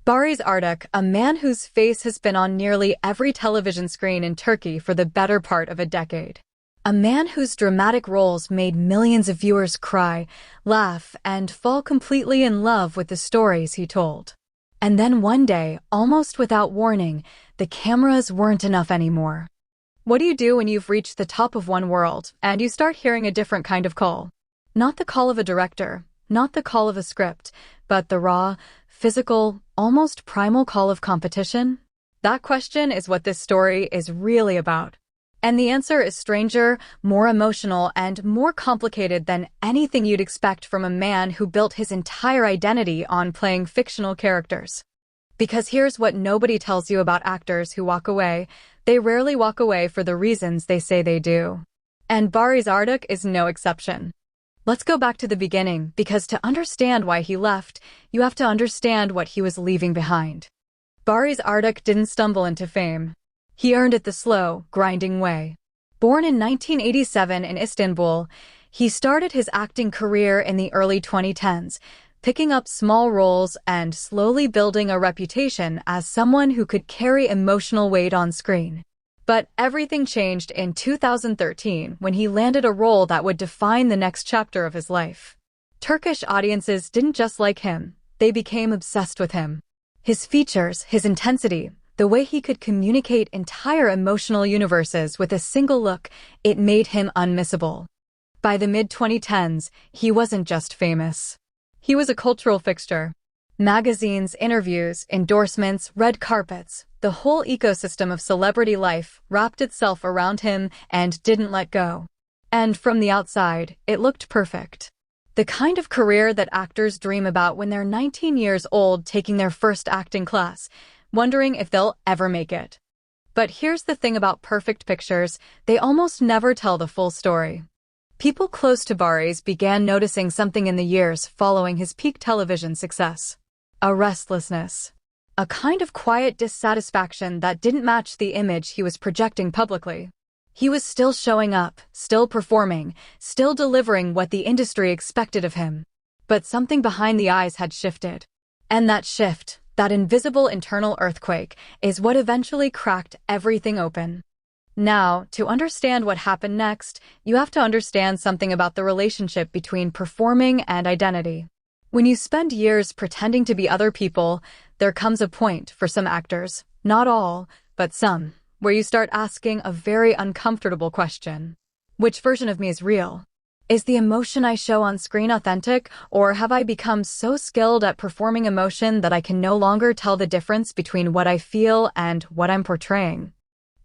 Barış Arduç, a man whose face has been on nearly every television screen in Turkey for the better part of a decade. A man whose dramatic roles made millions of viewers cry, laugh, and fall completely in love with the stories he told. And then one day, almost without warning, the cameras weren't enough anymore. What do you do when you've reached the top of one world and you start hearing a different kind of call? Not the call of a director, not the call of a script, but the raw, physical, almost primal call of competition? That question is what this story is really about. And the answer is stranger, more emotional, and more complicated than anything you'd expect from a man who built his entire identity on playing fictional characters. Because here's what nobody tells you about actors who walk away: they rarely walk away for the reasons they say they do. And Barış Arduç is no exception. Let's go back to the beginning, because to understand why he left, you have to understand what he was leaving behind. Barış Arduç didn't stumble into fame. He earned it the slow, grinding way. Born in 1987 in Istanbul, he started his acting career in the early 2010s, picking up small roles and slowly building a reputation as someone who could carry emotional weight on screen. But everything changed in 2013 when he landed a role that would define the next chapter of his life. Turkish audiences didn't just like him, they became obsessed with him. His features, his intensity, the way he could communicate entire emotional universes with a single look, it made him unmissable. By the mid-2010s, he wasn't just famous. He was a cultural fixture. Magazines, interviews, endorsements, red carpets, the whole ecosystem of celebrity life wrapped itself around him and didn't let go. And from the outside, it looked perfect. The kind of career that actors dream about when they're 19 years old taking their first acting class, wondering if they'll ever make it. But here's the thing about perfect pictures: they almost never tell the full story. People close to Barış began noticing something in the years following his peak television success. A restlessness. A kind of quiet dissatisfaction that didn't match the image he was projecting publicly. He was still showing up, still performing, still delivering what the industry expected of him. But something behind the eyes had shifted. And that shift, that invisible internal earthquake, is what eventually cracked everything open. Now, to understand what happened next, you have to understand something about the relationship between performing and identity. When you spend years pretending to be other people, there comes a point for some actors, not all, but some, where you start asking a very uncomfortable question. Which version of me is real? Is the emotion I show on screen authentic, or have I become so skilled at performing emotion that I can no longer tell the difference between what I feel and what I'm portraying?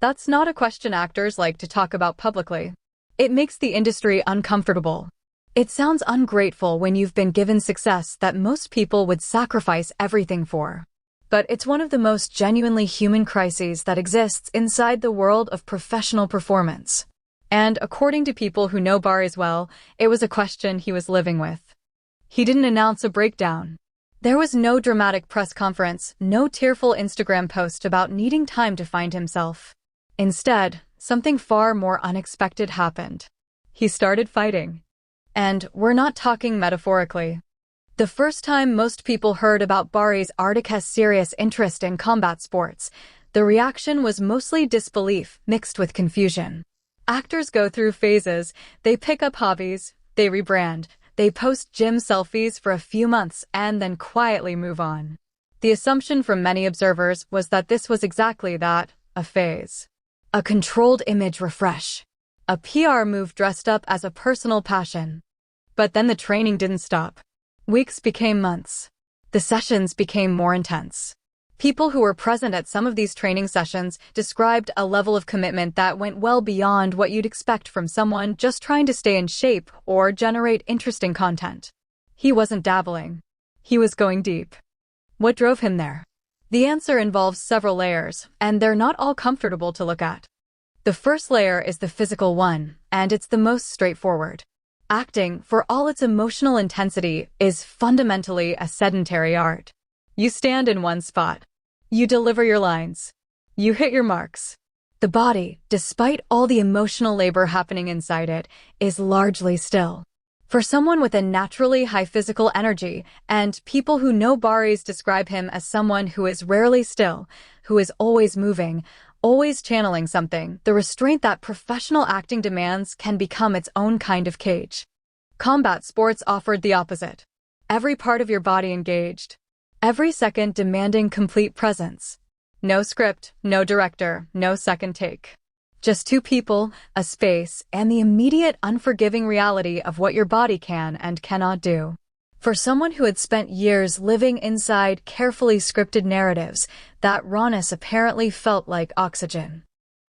That's not a question actors like to talk about publicly. It makes the industry uncomfortable. It sounds ungrateful when you've been given success that most people would sacrifice everything for. But it's one of the most genuinely human crises that exists inside the world of professional performance. And according to people who know Barış well, it was a question he was living with. He didn't announce a breakdown. There was no dramatic press conference, no tearful Instagram post about needing time to find himself. Instead, something far more unexpected happened. He started fighting. And we're not talking metaphorically. The first time most people heard about Barış Arduç's serious interest in combat sports, the reaction was mostly disbelief mixed with confusion. Actors go through phases. They pick up hobbies, they rebrand, they post gym selfies for a few months and then quietly move on. The assumption from many observers was that this was exactly that, a phase. A controlled image refresh. A PR move dressed up as a personal passion. But then the training didn't stop. Weeks became months. The sessions became more intense. People who were present at some of these training sessions described a level of commitment that went well beyond what you'd expect from someone just trying to stay in shape or generate interesting content. He wasn't dabbling. He was going deep. What drove him there? The answer involves several layers, and they're not all comfortable to look at. The first layer is the physical one, and it's the most straightforward. Acting, for all its emotional intensity, is fundamentally a sedentary art. You stand in one spot. You deliver your lines. You hit your marks. The body, despite all the emotional labor happening inside it, is largely still. For someone with a naturally high physical energy, and people who know Barış describe him as someone who is rarely still, who is always moving, always channeling something, the restraint that professional acting demands can become its own kind of cage. Combat sports offered the opposite. Every part of your body engaged. Every second demanding complete presence. No script, no director, no second take. Just two people, a space, and the immediate unforgiving reality of what your body can and cannot do. For someone who had spent years living inside carefully scripted narratives, that rawness apparently felt like oxygen.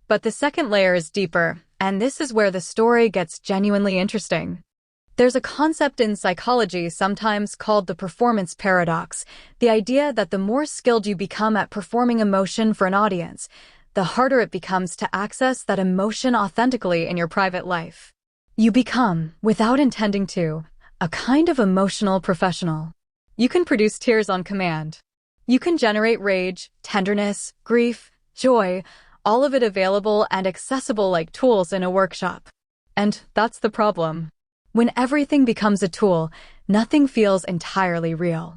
But the second layer is deeper, and this is where the story gets genuinely interesting. There's a concept in psychology sometimes called the performance paradox, the idea that the more skilled you become at performing emotion for an audience, the harder it becomes to access that emotion authentically in your private life. You become, without intending to, a kind of emotional professional. You can produce tears on command. You can generate rage, tenderness, grief, joy, all of it available and accessible like tools in a workshop. And that's the problem. When everything becomes a tool, nothing feels entirely real.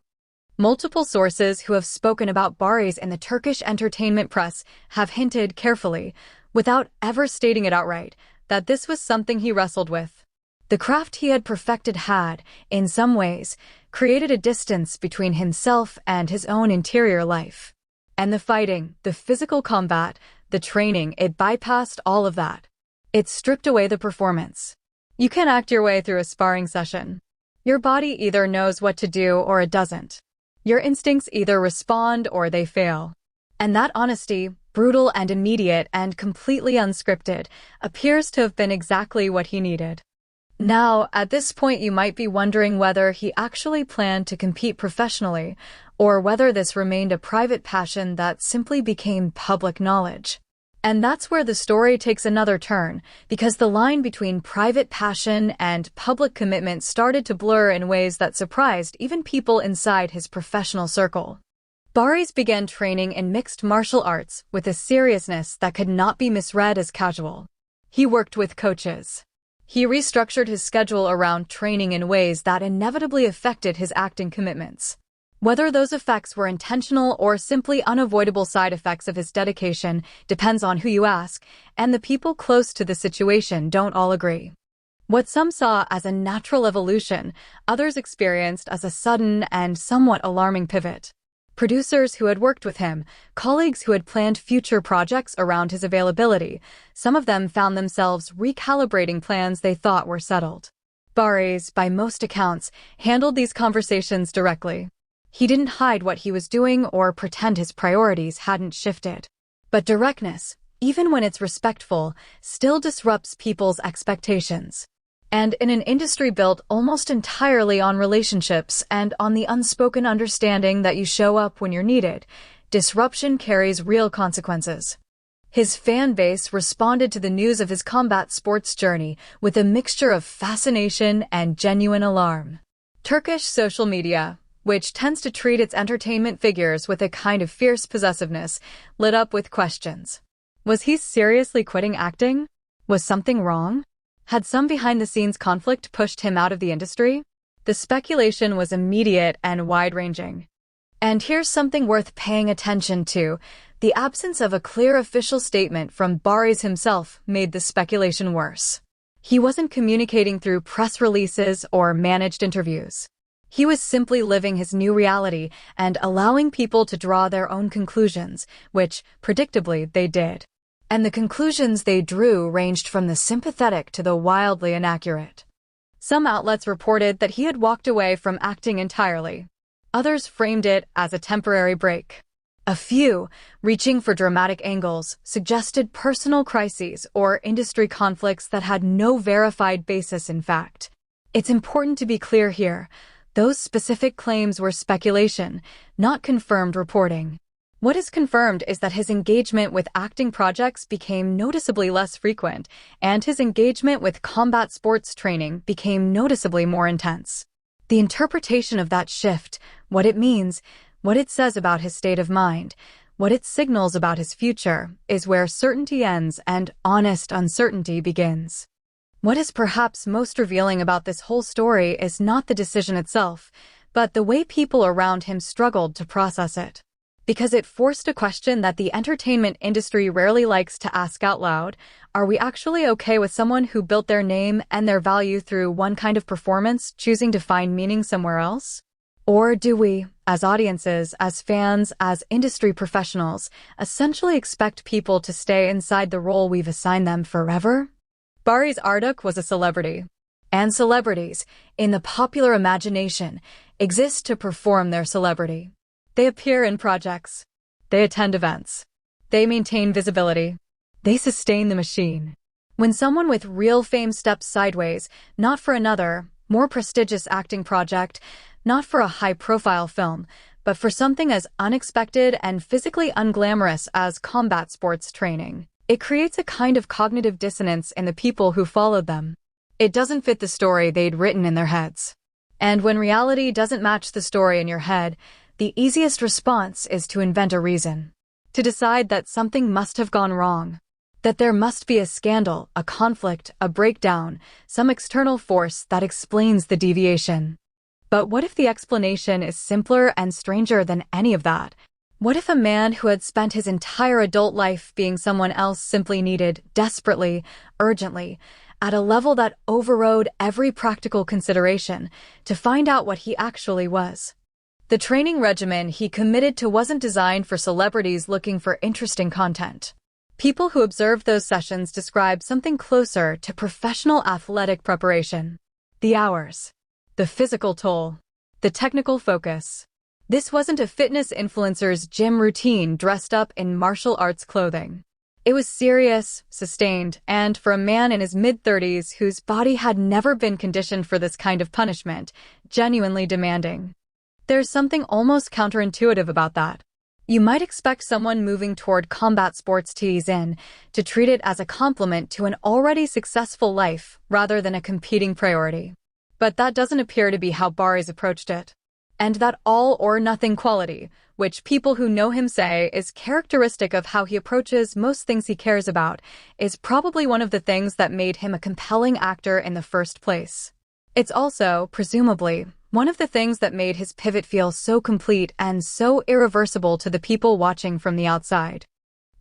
Multiple sources who have spoken about Barış in the Turkish entertainment press have hinted carefully, without ever stating it outright, that this was something he wrestled with. The craft he had perfected had, in some ways, created a distance between himself and his own interior life. And the fighting, the physical combat, the training, it bypassed all of that. It stripped away the performance. You can't act your way through a sparring session. Your body either knows what to do or it doesn't. Your instincts either respond or they fail. And that honesty, brutal and immediate and completely unscripted, appears to have been exactly what he needed. Now, at this point you might be wondering whether he actually planned to compete professionally, or whether this remained a private passion that simply became public knowledge. And that's where the story takes another turn, because the line between private passion and public commitment started to blur in ways that surprised even people inside his professional circle. Barış began training in mixed martial arts with a seriousness that could not be misread as casual. He worked with coaches. He restructured his schedule around training in ways that inevitably affected his acting commitments. Whether those effects were intentional or simply unavoidable side effects of his dedication depends on who you ask, and the people close to the situation don't all agree. What some saw as a natural evolution, others experienced as a sudden and somewhat alarming pivot. Producers who had worked with him, colleagues who had planned future projects around his availability, some of them found themselves recalibrating plans they thought were settled. Barış, by most accounts, handled these conversations directly. He didn't hide what he was doing or pretend his priorities hadn't shifted. But directness, even when it's respectful, still disrupts people's expectations. And in an industry built almost entirely on relationships and on the unspoken understanding that you show up when you're needed, disruption carries real consequences. His fan base responded to the news of his combat sports journey with a mixture of fascination and genuine alarm. Turkish social media, which tends to treat its entertainment figures with a kind of fierce possessiveness, lit up with questions. Was he seriously quitting acting? Was something wrong? Had some behind-the-scenes conflict pushed him out of the industry? The speculation was immediate and wide-ranging. And here's something worth paying attention to. The absence of a clear official statement from Barış himself made the speculation worse. He wasn't communicating through press releases or managed interviews. He was simply living his new reality and allowing people to draw their own conclusions, which, predictably, they did. And the conclusions they drew ranged from the sympathetic to the wildly inaccurate. Some outlets reported that he had walked away from acting entirely. Others framed it as a temporary break. A few, reaching for dramatic angles, suggested personal crises or industry conflicts that had no verified basis in fact. It's important to be clear here. Those specific claims were speculation, not confirmed reporting. What is confirmed is that his engagement with acting projects became noticeably less frequent, and his engagement with combat sports training became noticeably more intense. The interpretation of that shift, what it means, what it says about his state of mind, what it signals about his future, is where certainty ends and honest uncertainty begins. What is perhaps most revealing about this whole story is not the decision itself, but the way people around him struggled to process it. Because it forced a question that the entertainment industry rarely likes to ask out loud: are we actually okay with someone who built their name and their value through one kind of performance choosing to find meaning somewhere else? Or do we, as audiences, as fans, as industry professionals, essentially expect people to stay inside the role we've assigned them forever? Barış Arduç was a celebrity. And celebrities, in the popular imagination, exist to perform their celebrity. They appear in projects. They attend events. They maintain visibility. They sustain the machine. When someone with real fame steps sideways, not for another, more prestigious acting project, not for a high-profile film, but for something as unexpected and physically unglamorous as combat sports training, it creates a kind of cognitive dissonance in the people who followed them. It doesn't fit the story they'd written in their heads. And when reality doesn't match the story in your head, the easiest response is to invent a reason. To decide that something must have gone wrong. That there must be a scandal, a conflict, a breakdown, some external force that explains the deviation. But what if the explanation is simpler and stranger than any of that? What if a man who had spent his entire adult life being someone else simply needed, desperately, urgently, at a level that overrode every practical consideration, to find out what he actually was? The training regimen he committed to wasn't designed for celebrities looking for interesting content. People who observed those sessions describe something closer to professional athletic preparation. The hours. The physical toll. The technical focus. This wasn't a fitness influencer's gym routine dressed up in martial arts clothing. It was serious, sustained, and for a man in his mid-30s whose body had never been conditioned for this kind of punishment, genuinely demanding. There's something almost counterintuitive about that. You might expect someone moving toward combat sports to ease in, to treat it as a compliment to an already successful life rather than a competing priority. But that doesn't appear to be how Barış approached it. And that all-or-nothing quality, which people who know him say is characteristic of how he approaches most things he cares about, is probably one of the things that made him a compelling actor in the first place. It's also, presumably, one of the things that made his pivot feel so complete and so irreversible to the people watching from the outside.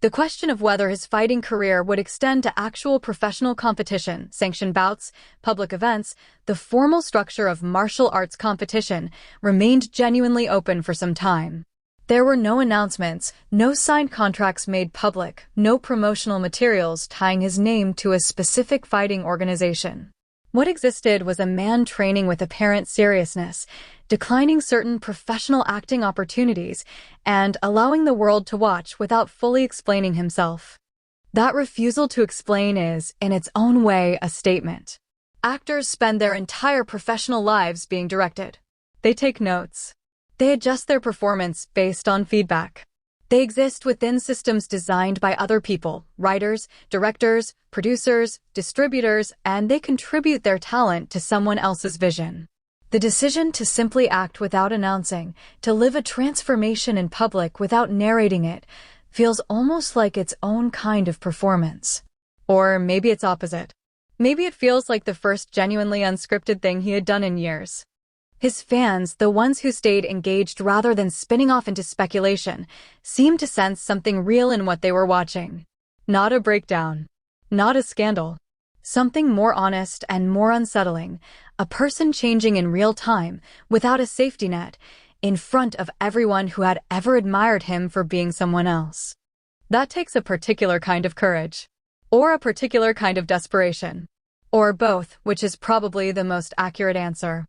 The question of whether his fighting career would extend to actual professional competition, sanctioned bouts, public events, the formal structure of martial arts competition, remained genuinely open for some time. There were no announcements, no signed contracts made public, no promotional materials tying his name to a specific fighting organization. What existed was a man training with apparent seriousness, declining certain professional acting opportunities, and allowing the world to watch without fully explaining himself. That refusal to explain is, in its own way, a statement. Actors spend their entire professional lives being directed. They take notes. They adjust their performance based on feedback. They exist within systems designed by other people, writers, directors, producers, distributors, and they contribute their talent to someone else's vision. The decision to simply act without announcing, to live a transformation in public without narrating it, feels almost like its own kind of performance. Or maybe it's opposite. Maybe it feels like the first genuinely unscripted thing he had done in years. His fans, the ones who stayed engaged rather than spinning off into speculation, seemed to sense something real in what they were watching. Not a breakdown. Not a scandal. Something more honest and more unsettling, a person changing in real time, without a safety net, in front of everyone who had ever admired him for being someone else. That takes a particular kind of courage. Or a particular kind of desperation. Or both, which is probably the most accurate answer.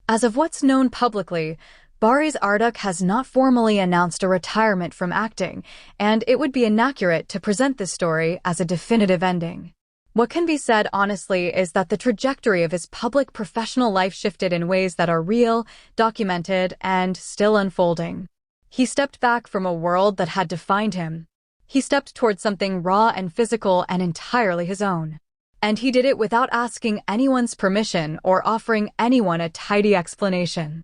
As of what's known publicly, Barış Arduç has not formally announced a retirement from acting, and it would be inaccurate to present this story as a definitive ending. What can be said honestly is that the trajectory of his public professional life shifted in ways that are real, documented, and still unfolding. He stepped back from a world that had defined him. He stepped towards something raw and physical and entirely his own. And he did it without asking anyone's permission or offering anyone a tidy explanation.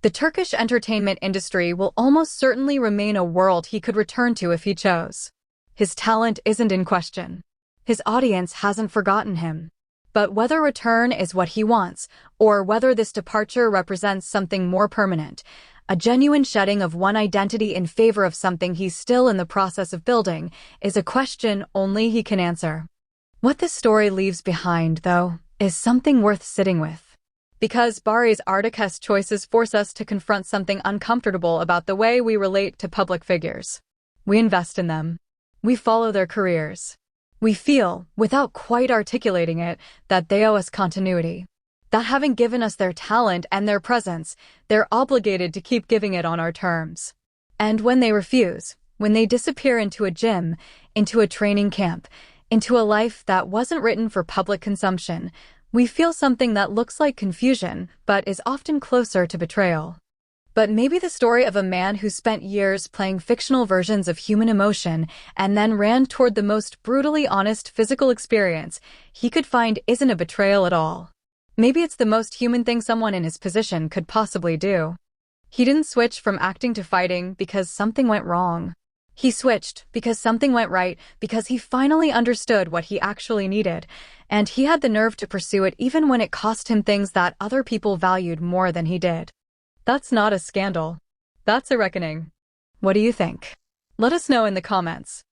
The Turkish entertainment industry will almost certainly remain a world he could return to if he chose. His talent isn't in question. His audience hasn't forgotten him. But whether return is what he wants, or whether this departure represents something more permanent, a genuine shedding of one identity in favor of something he's still in the process of building, is a question only he can answer. What this story leaves behind, though, is something worth sitting with. Because Barış Arduç's choices force us to confront something uncomfortable about the way we relate to public figures. We invest in them. We follow their careers. We feel, without quite articulating it, that they owe us continuity. That having given us their talent and their presence, they're obligated to keep giving it on our terms. And when they refuse, when they disappear into a gym, into a training camp, into a life that wasn't written for public consumption, we feel something that looks like confusion, but is often closer to betrayal. But maybe the story of a man who spent years playing fictional versions of human emotion and then ran toward the most brutally honest physical experience he could find isn't a betrayal at all. Maybe it's the most human thing someone in his position could possibly do. He didn't switch from acting to fighting because something went wrong. He switched because something went right, because he finally understood what he actually needed, and he had the nerve to pursue it even when it cost him things that other people valued more than he did. That's not a scandal. That's a reckoning. What do you think? Let us know in the comments.